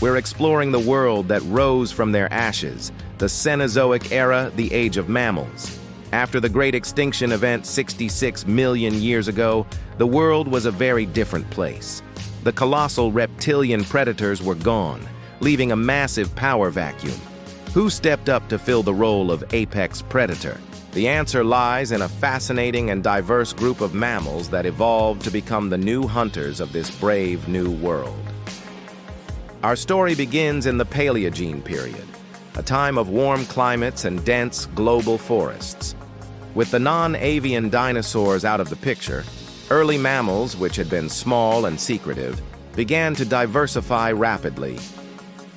We're exploring the world that rose from their ashes, the Cenozoic Era, the Age of Mammals. After the Great Extinction event 66 million years ago, the world was a very different place. The colossal reptilian predators were gone, leaving a massive power vacuum. Who stepped up to fill the role of apex predator? The answer lies in a fascinating and diverse group of mammals that evolved to become the new hunters of this brave new world. Our story begins in the Paleogene period, a time of warm climates and dense global forests. With the non-avian dinosaurs out of the picture, early mammals, which had been small and secretive, began to diversify rapidly.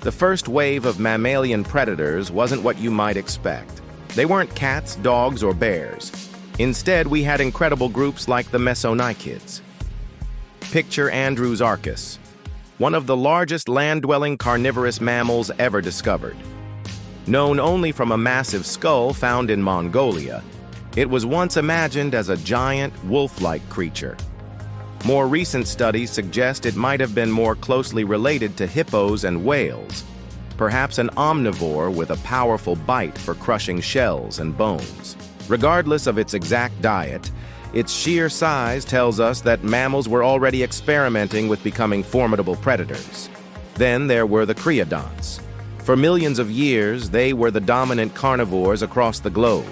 The first wave of mammalian predators wasn't what you might expect. They weren't cats, dogs, or bears. Instead, we had incredible groups like the Mesonychids. Picture Andrew's Arcus, one of the largest land-dwelling carnivorous mammals ever discovered. Known only from a massive skull found in Mongolia, it was once imagined as a giant, wolf-like creature. More recent studies suggest it might have been more closely related to hippos and whales, perhaps an omnivore with a powerful bite for crushing shells and bones. Regardless of its exact diet, its sheer size tells us that mammals were already experimenting with becoming formidable predators. Then there were the creodonts. For millions of years, they were the dominant carnivores across the globe.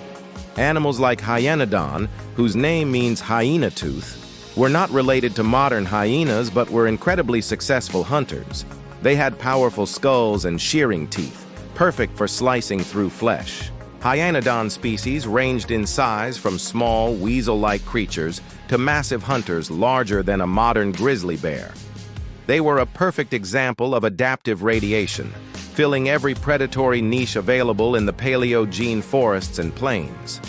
Animals like Hyenodon, whose name means hyena tooth, were not related to modern hyenas but were incredibly successful hunters. They had powerful skulls and shearing teeth, perfect for slicing through flesh. Hyenodon species ranged in size from small, weasel-like creatures to massive hunters larger than a modern grizzly bear. They were a perfect example of adaptive radiation, filling every predatory niche available in the Paleogene forests and plains.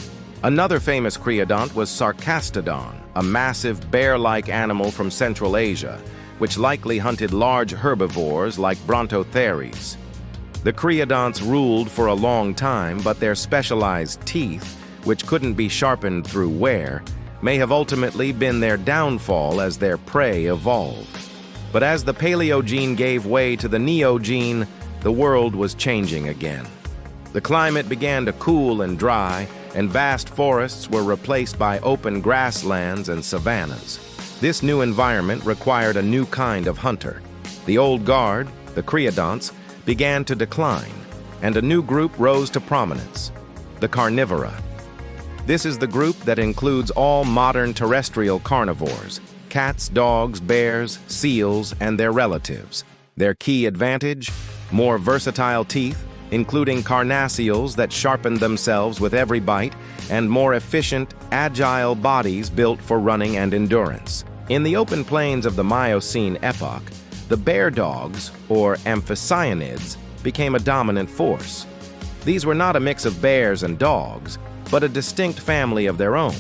Another famous creodont was Sarcastodon, a massive bear-like animal from Central Asia, which likely hunted large herbivores like Brontotheres. The creodonts ruled for a long time, but their specialized teeth, which couldn't be sharpened through wear, may have ultimately been their downfall as their prey evolved. But as the Paleogene gave way to the Neogene, the world was changing again. The climate began to cool and dry, and vast forests were replaced by open grasslands and savannas. This new environment required a new kind of hunter. The old guard, the creodonts, began to decline, and a new group rose to prominence, the carnivora. This is the group that includes all modern terrestrial carnivores: cats, dogs, bears, seals, and their relatives. Their key advantage? More versatile teeth, including carnassials that sharpened themselves with every bite, and more efficient, agile bodies built for running and endurance. In the open plains of the Miocene epoch, the bear dogs, or amphicyonids, became a dominant force. These were not a mix of bears and dogs, but a distinct family of their own.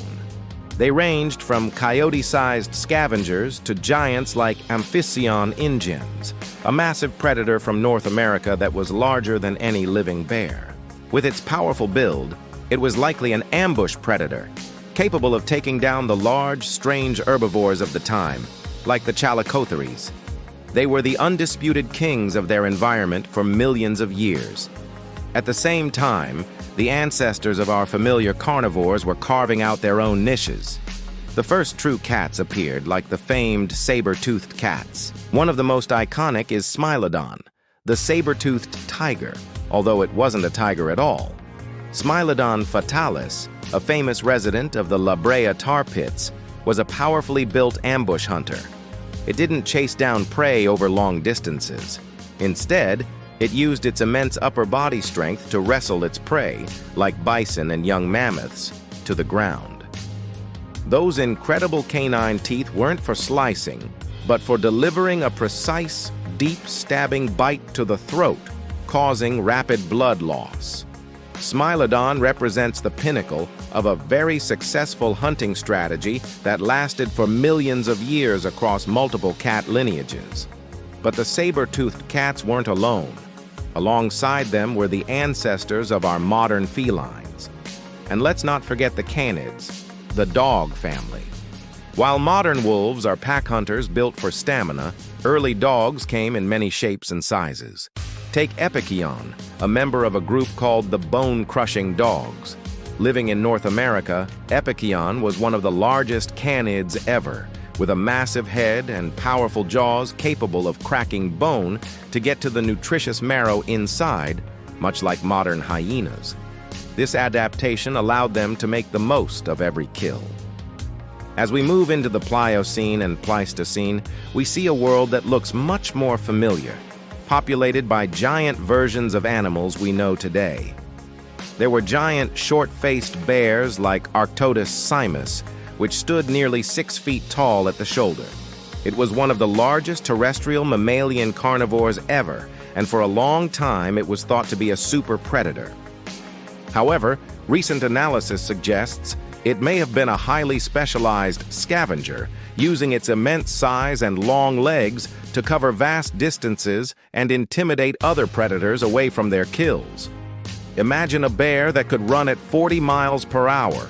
They ranged from coyote-sized scavengers to giants like Amphicyon ingens, a massive predator from North America that was larger than any living bear. With its powerful build, it was likely an ambush predator, capable of taking down the large, strange herbivores of the time, like the Chalicotheres. They were the undisputed kings of their environment for millions of years. At the same time, the ancestors of our familiar carnivores were carving out their own niches. The first true cats appeared, like the famed saber-toothed cats. One of the most iconic is Smilodon, the saber-toothed tiger, although it wasn't a tiger at all. Smilodon fatalis, a famous resident of the La Brea tar pits, was a powerfully built ambush hunter. It didn't chase down prey over long distances. Instead, it used its immense upper body strength to wrestle its prey, like bison and young mammoths, to the ground. Those incredible canine teeth weren't for slicing, but for delivering a precise, deep stabbing bite to the throat, causing rapid blood loss. Smilodon represents the pinnacle of a very successful hunting strategy that lasted for millions of years across multiple cat lineages. But the saber-toothed cats weren't alone. Alongside them were the ancestors of our modern felines. And let's not forget the canids, the dog family. While modern wolves are pack hunters built for stamina, Early dogs came in many shapes and sizes. Take Epicyon, a member of a group called the bone-crushing dogs. Living in North America, Epicyon was one of the largest canids ever, with a massive head and powerful jaws capable of cracking bone to get to the nutritious marrow inside, much like modern hyenas. This adaptation allowed them to make the most of every kill. As we move into the Pliocene and Pleistocene, we see a world that looks much more familiar, populated by giant versions of animals we know today. There were giant, short-faced bears like Arctodus simus, which stood nearly 6 feet tall at the shoulder. It was one of the largest terrestrial mammalian carnivores ever, and for a long time it was thought to be a super predator. However, recent analysis suggests it may have been a highly specialized scavenger, using its immense size and long legs to cover vast distances and intimidate other predators away from their kills. Imagine a bear that could run at 40 miles per hour.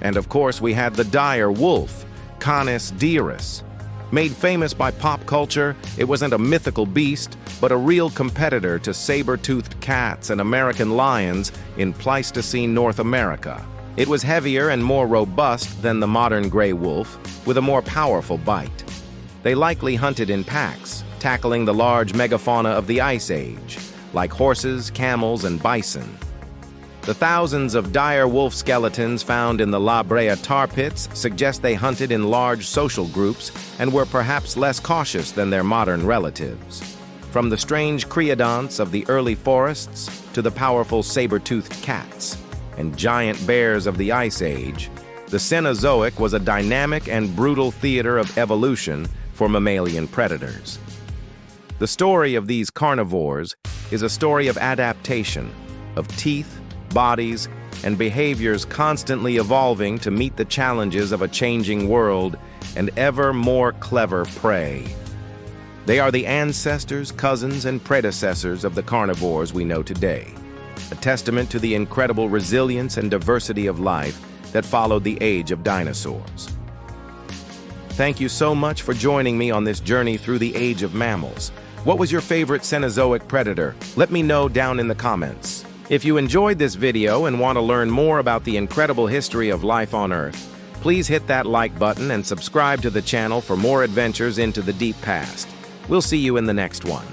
And of course, we had the dire wolf, Canis dirus. Made famous by pop culture, it wasn't a mythical beast, but a real competitor to saber-toothed cats and American lions in Pleistocene North America. It was heavier and more robust than the modern gray wolf, with a more powerful bite. They likely hunted in packs, tackling the large megafauna of the Ice Age, like horses, camels, and bison. The thousands of dire wolf skeletons found in the La Brea tar pits suggest they hunted in large social groups and were perhaps less cautious than their modern relatives. From the strange creodonts of the early forests to the powerful saber-toothed cats and giant bears of the Ice Age, the Cenozoic was a dynamic and brutal theater of evolution for mammalian predators. The story of these carnivores is a story of adaptation, of teeth, bodies, and behaviors constantly evolving to meet the challenges of a changing world and ever more clever prey. They are the ancestors, cousins, and predecessors of the carnivores we know today, a testament to the incredible resilience and diversity of life that followed the age of dinosaurs. Thank you so much for joining me on this journey through the Age of Mammals. What was your favorite Cenozoic predator? Let me know down in the comments. If you enjoyed this video and want to learn more about the incredible history of life on Earth, please hit that like button and subscribe to the channel for more adventures into the deep past. We'll see you in the next one.